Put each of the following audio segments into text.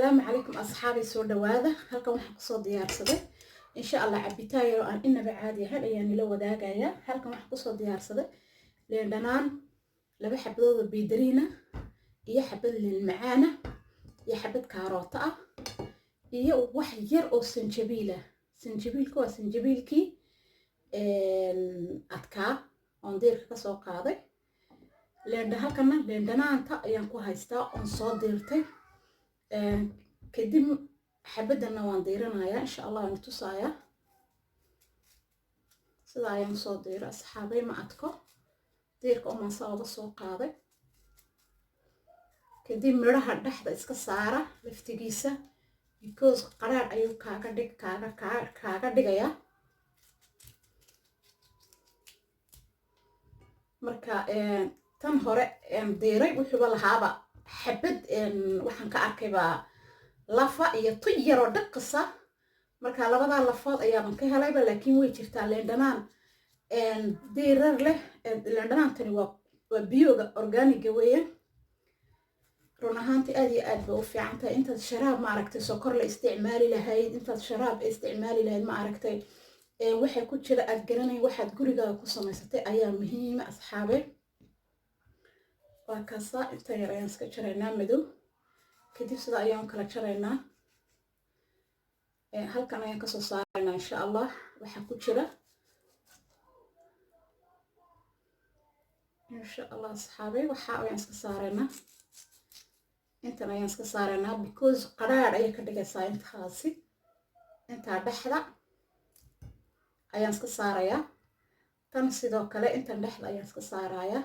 السلام عليكم أصحابي سود هذا هلكم waxaan kusoo diyaarsaday insha Allah cabitaan yar aan inaba caadi ahaan ayaan ila wadaagaya halkan waxaan kusoo diyaarsaday liin dhanaan laba xabadood oo biidariina iyo xabad liin macaan iyo xabad kaarooto ah iyo wax yar oo sanjabiil ah sanjabiilku waa sanjabiilkii adkaa oo deerka ka soo qaaday halkan liin dhanaanta ayaan ku haystaa oo soo diirtay kadib xabadana waan diiranayaa insha Allah aan tusaaya sida ayaan soo diiray asxaabay ma adko diirka oo maasaba soo qaaday kadib miraha dhaxda iska saara laftigiisa because qaraar ayuu kaaga dhigaya marka tan hore diiray wuxuu lahaaba xabad waxaan ka arkay ba lafa iyo tu yar oo dhaqsa marka labada lafood ayaan ka helayba laakiin way jirtaa liin dhanaan diirar leh liin dhanaantani waa biyooga organiga weeyaan run ahaantii aad iyo aad bay u fiican tahay intaad sharaab ma aragtay sokor la isticmaali lahayd intaad sharaab isticmaali lahayd ma aragtay waxay ku jira aad garanay waxaad gurigaaga ku samaysatay ayaa muhiim ah asxaabe waa kaasa inta yar ayaan iska jaraynaa madow kadib sida ayaan kala jaraynaa halkan ayaan ka soo saaraynaa insha Allah waxa ku jira insha Allah asxaabe waxa ayaan iska saaraynaa intan ayaan iska saaraynaa because qaraar ay ka dhigaysaa intaasi inta dhaxda ayaan iska saarayaa tan sidoo kale intan dhaxda ayaan iska saarayaa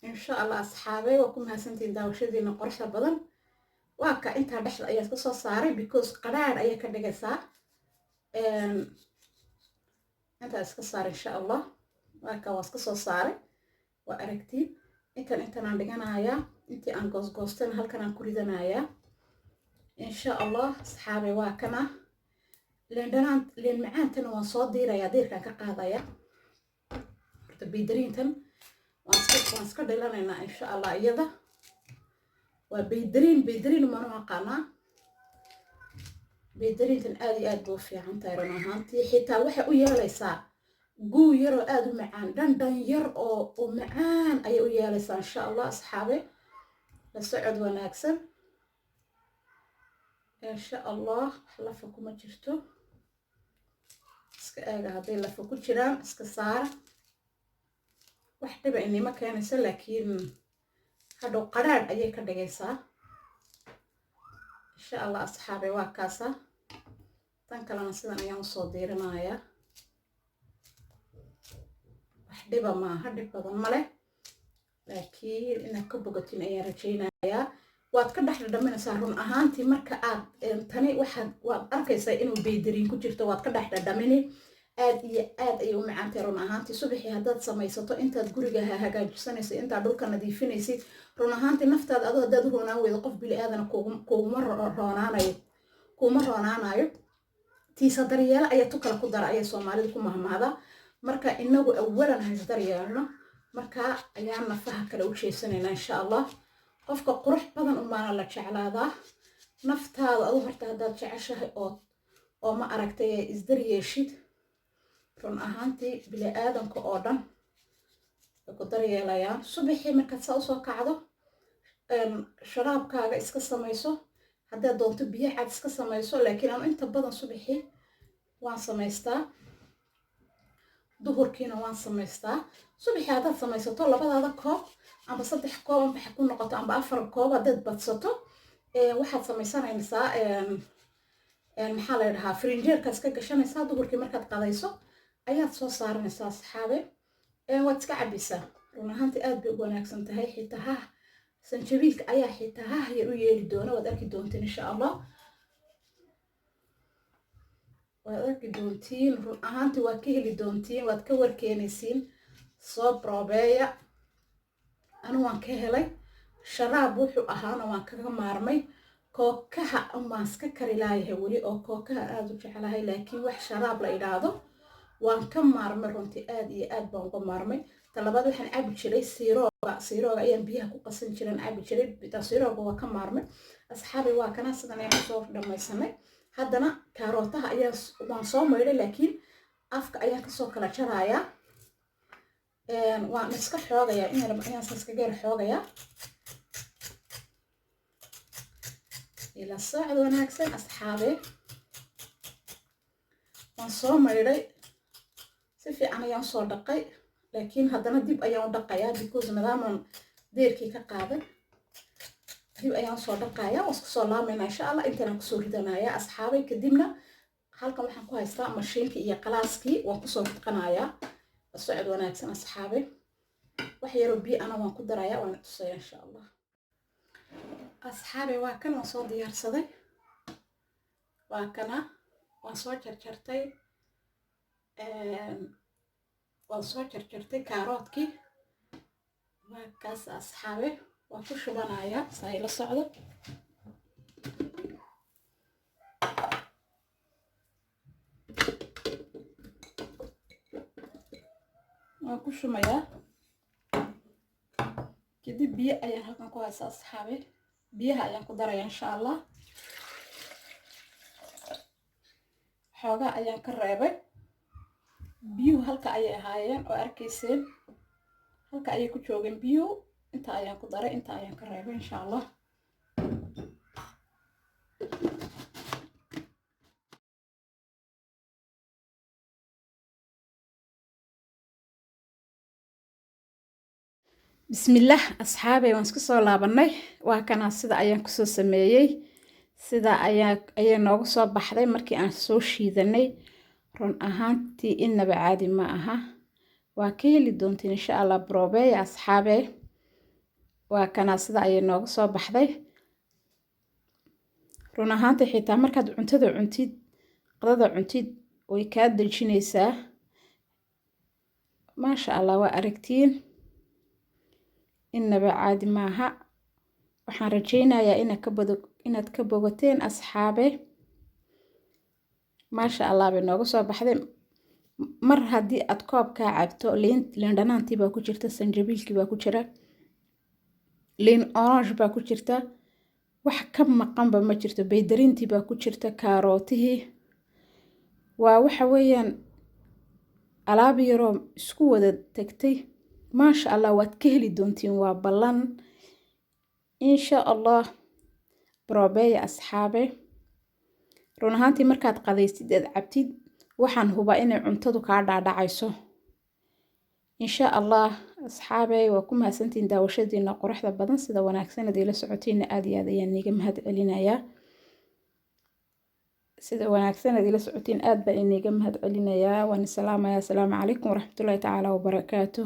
إن شاء الله أصحابي وكم هسنتين داوشدين قرشة بدن واكا انتا دحل ايات كسو صاري because قرار ايا كدقسا انتا اسكو صاري إن شاء الله واكا واسكو صاري واركتيب انتا ناندقنا هيا انتي ان قوستين هل كان كوريدنا هيا إن شاء الله أصحابي واكنا لين معان تنوان صوت ديرا يا دير كان كقاضايا بيدرين تن waan iska dhilanaynaa insha Allah iyada waa beedariin ma naqaana beedariintan aad iyo aad buu fiican tahay run ahaantii xitaa waxa u yeelaysaa guu yar oo aad u macaan dhan yar oo macaan ay u yeelaysaa insha Allah asxaabe la socod wanaagsan insha Allah lafa kuma jirto iska eega haday lafa ku jiraan iska saara wax dhiba inima keenaysa laakiin hadhow qaraar ayay ka dhigaysaa insha Allah asxaabe waa kaasa tan kalena sidan ayaan u soo diirinayaa wax dhiba maaha dhib badan male laakiin inaad ka bogatin ayaan rajaynayaa waad ka dhex dhadhaminaysaa run ahaantii marka aad tani waad arkaysaa inuu beedariin ku jirto waad ka dhex dhadhamini aad iyo aad ay u macaantay run ahaantii subaxii haddaad samaysato intaad guriga hagaajisanayso intaad dhulka nadiifinaysid run ahaantii naftaada adoo haddaad u roonaan weydo qof bili aadana kuuma roonaanayo tiisa daryeelo ayaa tu kale ku dara ayay Soomaalidu ku mahmahda marka inagu awalan hays daryeelno marka ayaan nafaha kale u jeesanaynaa insha Allah qofka qurux badan u maana la jeclaadaa naftaada adoo horta haddaad jeceshahay oo ma aragtay isdaryeeshid run ahaantii bili aadanka oo dhan ku daryeelayaan subaxii markaad saa usoo kacdo sharaabkaaga iska samayso haddaad doonto biyo cad iska samayso laakiin aan inta badan subaxii waan samaystaa duhurkiina waan samaystaa subaxii haddaad samaysato labadaada koob amba 3 koob amba ku noqoto amba 4 koob haddaad badsato waxaad samaysanaysaa maxaa la yiraahdaa frinjeerka iska gashanaysaa duhurkii markaad qadayso ayaad soo saaranaysaa asxaabe waad iska cabaysaa run ahaantii aad bay u wanaagsan tahay xitaa sanjabiilka ayaa xitaa yar u yeeli doona waad arki doontiin insha Allah waad arki doontiin run ahaantii waad ka heli doontiin waad ka warkeenaysiin soo probeeya anu waan ka helay sharaab wuxuu ahaana waan kaga maarmay kookaha waan iska kari lahayahay weli oo kookaha aad u jecelahay laakiin wax sharaab la idhaahdo waan ka maarmay runtii aad iyo aad baan uga maarmay talabaad waxaan cabi jiray siirooga ayaan biyaha ku qasan jiran cabi jiray siirooga waa ka maarmay asxaabi waa kana sidan ayaan kusoo dhamaysanay haddana kaarootaha waan soo maydhay laakiin afka ayaan kasoo kala jarayaa waan iska xoogayaa ayaan saas kaga yar xoogayaa ila socod wanaagsan asxaabi waan soo maydhay si fiican ayaan soo dhaqay laakiin haddana dib ayaan u dhaqayaa because maadaamaan deerkii ka qaaday dib ayaan soo dhaqayaa waan isku soo laamayna insha allah intaan kusoo ridanayaa asxaabay kadibna halkan waxaan ku haystaa mashiinkii iyo qalaaskii waan kusoo ridqanayaa socod wanaagsan asxaabay wax yaroo biyo ana waan ku darayaa waan tusaya insha allah asxaabay waa kan waan soo diyaarsaday waa kana waan soo jarjartay kaaroodkii waa kaas asxaabe waan ku shubanayaa saa ila socdo waan ku shumayaa kadib biyo ayaan halkan ku haysaa asxaabe biyaha ayaan ku darayaa insha allah xoogaa ayaan ka reebay biyuhu halka ayay ahaayeen oo arkayseen halka ayay ku joogeen biyuhu inta ayaan ku daray inta ayaan ka reebay insha allah bismillah asxaabay waan isku soo laabanay waa kana sida ayaan kusoo sameeyey sida ayay noogu soo baxday markii aan soo shiidanay run ahaantii inaba caadi ma aha waa ka heli doontiin insha allah brobeya asxaabe waa kana sida ayay noogu soo baxday run ahaantii xitaa markaad cuntada cuntid qadada cuntid way kaa dejinaysaa maasha allah waa aragtiin inaba caadi ma aha waxaan rajaynayaa inaad ka bogateen asxaabe maasha allah bay noogu soo baxday mar haddii aad koobkaa cabto liin dhanaantii baa ku jirta sanjabiilkii baa ku jira liin orange baa ku jirta wax ka maqanba ma jirto baydarintii baa ku jirta kaarootihii waa waxa weeyaan alaab yaroo isku wada tagtay maasha allah waad ka heli doontiin waa ballan insha allah brobeya asxaabe run ahaantii markaad qadaysid aad cabtid waxaan hubaa inay cuntadu kaa dhaadhacayso insha allah asxaabey waa ku mahadsantiin daawashadiina quruxda badan sida wanaagsan aad ila socotiina aad iyo aad ayaan niiga mahad celinayaa sida wanaagsan aad ila socotiin aad baan iniiga mahad celinayaa waan salaamayaa assalaamu calaykum waraxmatullaahi tacaala wabarakaatuh